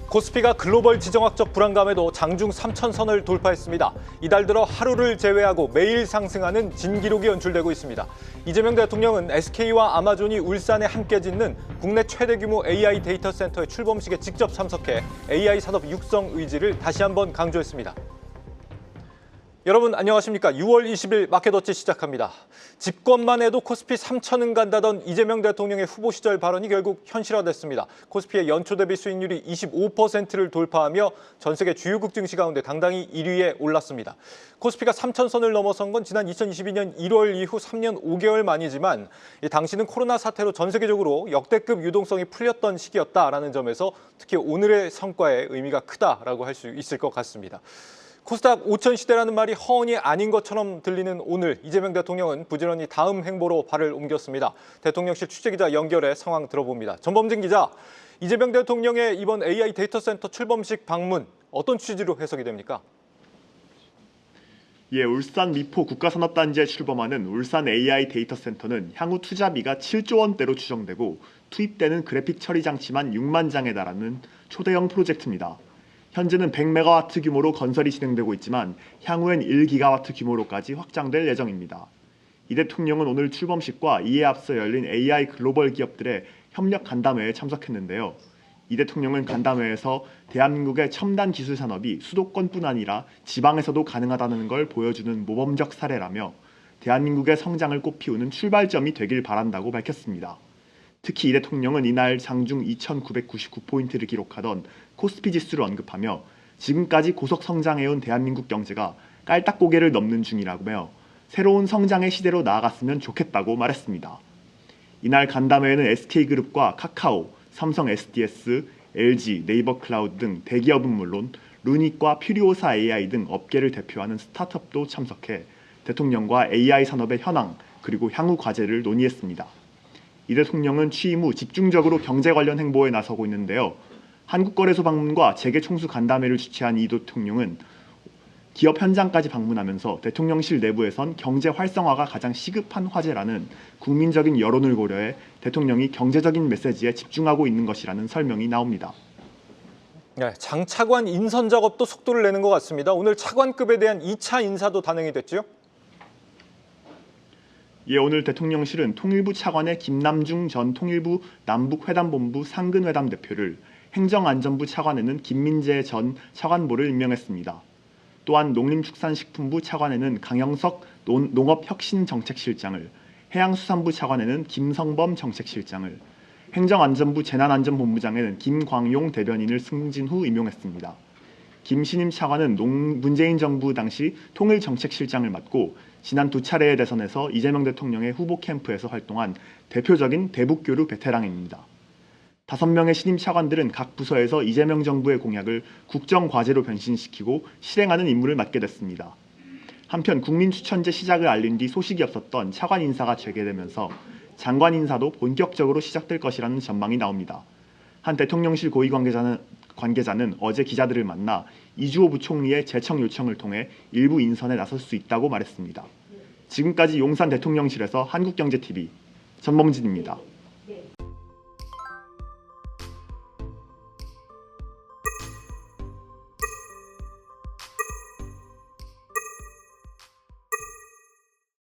코스피가 글로벌 지정학적 불안감에도 장중 3,000선을 돌파했습니다. 이달 들어 하루를 제외하고 매일 상승하는 진기록이 연출되고 있습니다. 이재명 대통령은 SK와 아마존이 울산에 함께 짓는 국내 최대 규모 AI 데이터 센터의 출범식에 직접 참석해 AI 산업 육성 의지를 다시 한번 강조했습니다. 여러분 안녕하십니까? 6월 20일 마켓워치 시작합니다. 집권만 해도 코스피 3천은 간다던 이재명 대통령의 후보 시절 발언이 결국 현실화됐습니다. 코스피의 연초 대비 수익률이 25%를 돌파하며 전 세계 주요국 증시 가운데 당당히 1위에 올랐습니다. 코스피가 3천선을 넘어선 건 지난 2022년 1월 이후 3년 5개월 만이지만 당시는 코로나 사태로 전 세계적으로 역대급 유동성이 풀렸던 시기였다라는 점에서 특히 오늘의 성과에 의미가 크다라고 할 수 있을 것 같습니다. 코스닥 5천 시대라는 말이 허언이 아닌 것처럼 들리는 오늘, 이재명 대통령은 부지런히 다음 행보로 발을 옮겼습니다. 대통령실 취재기자 연결해 상황 들어봅니다. 전범진 기자, 이재명 대통령의 이번 AI 데이터 센터 출범식 방문 어떤 취지로 해석이 됩니까? 울산 미포 국가산업단지에 출범하는 울산 AI 데이터 센터는 향후 투자비가 7조 원대로 추정되고 투입되는 그래픽 처리 장치만 6만 장에 달하는 초대형 프로젝트입니다. 현재는 100메가와트 규모로 건설이 진행되고 있지만 향후엔 1기가와트 규모로까지 확장될 예정입니다. 이 대통령은 오늘 출범식과 이에 앞서 열린 AI 글로벌 기업들의 협력 간담회에 참석했는데요. 이 대통령은 간담회에서 대한민국의 첨단 기술 산업이 수도권뿐 아니라 지방에서도 가능하다는 걸 보여주는 모범적 사례라며 대한민국의 성장을 꽃피우는 출발점이 되길 바란다고 밝혔습니다. 특히 이 대통령은 이날 장중 2,999포인트를 기록하던 코스피 지수를 언급하며 지금까지 고속 성장해온 대한민국 경제가 깔딱고개를 넘는 중이라며 새로운 성장의 시대로 나아갔으면 좋겠다고 말했습니다. 이날 간담회에는 SK그룹과 카카오, 삼성 SDS, LG, 네이버 클라우드 등 대기업은 물론 루닉과 퓨리오사 AI 등 업계를 대표하는 스타트업도 참석해 대통령과 AI 산업의 현황 그리고 향후 과제를 논의했습니다. 이 대통령은 취임 후 집중적으로 경제 관련 행보에 나서고 있는데요. 한국거래소 방문과 재계총수 간담회를 주최한 이 대통령은 기업 현장까지 방문하면서 대통령실 내부에선 경제 활성화가 가장 시급한 화제라는 국민적인 여론을 고려해 대통령이 경제적인 메시지에 집중하고 있는 것이라는 설명이 나옵니다. 네, 장 차관 인선 작업도 속도를 내는 것 같습니다. 오늘 차관급에 대한 2차 인사도 단행이 됐죠? 오늘 대통령실은 통일부 차관의 김남중 전 통일부 남북회담본부 상근회담 대표를, 행정안전부 차관에는 김민재 전 차관보를 임명했습니다. 또한 농림축산식품부 차관에는 강영석 농업혁신정책실장을, 해양수산부 차관에는 김성범 정책실장을, 행정안전부 재난안전본부장에는 김광용 대변인을 승진 후 임용했습니다. 김신임 차관은 문재인 정부 당시 통일정책실장을 맡고 지난 두 차례의 대선에서 이재명 대통령의 후보 캠프에서 활동한 대표적인 대북교류 베테랑입니다. 5명의 신임 차관들은 각 부서에서 이재명 정부의 공약을 국정과제로 변신시키고 실행하는 임무를 맡게 됐습니다. 한편 국민추천제 시작을 알린 뒤 소식이 없었던 차관 인사가 재개되면서 장관 인사도 본격적으로 시작될 것이라는 전망이 나옵니다. 한 대통령실 고위 관계자는 어제 기자들을 만나 이주호 부총리의 재청 요청을 통해 일부 인선에 나설 수 있다고 말했습니다. 지금까지 용산 대통령실에서 한국경제TV 전범진입니다.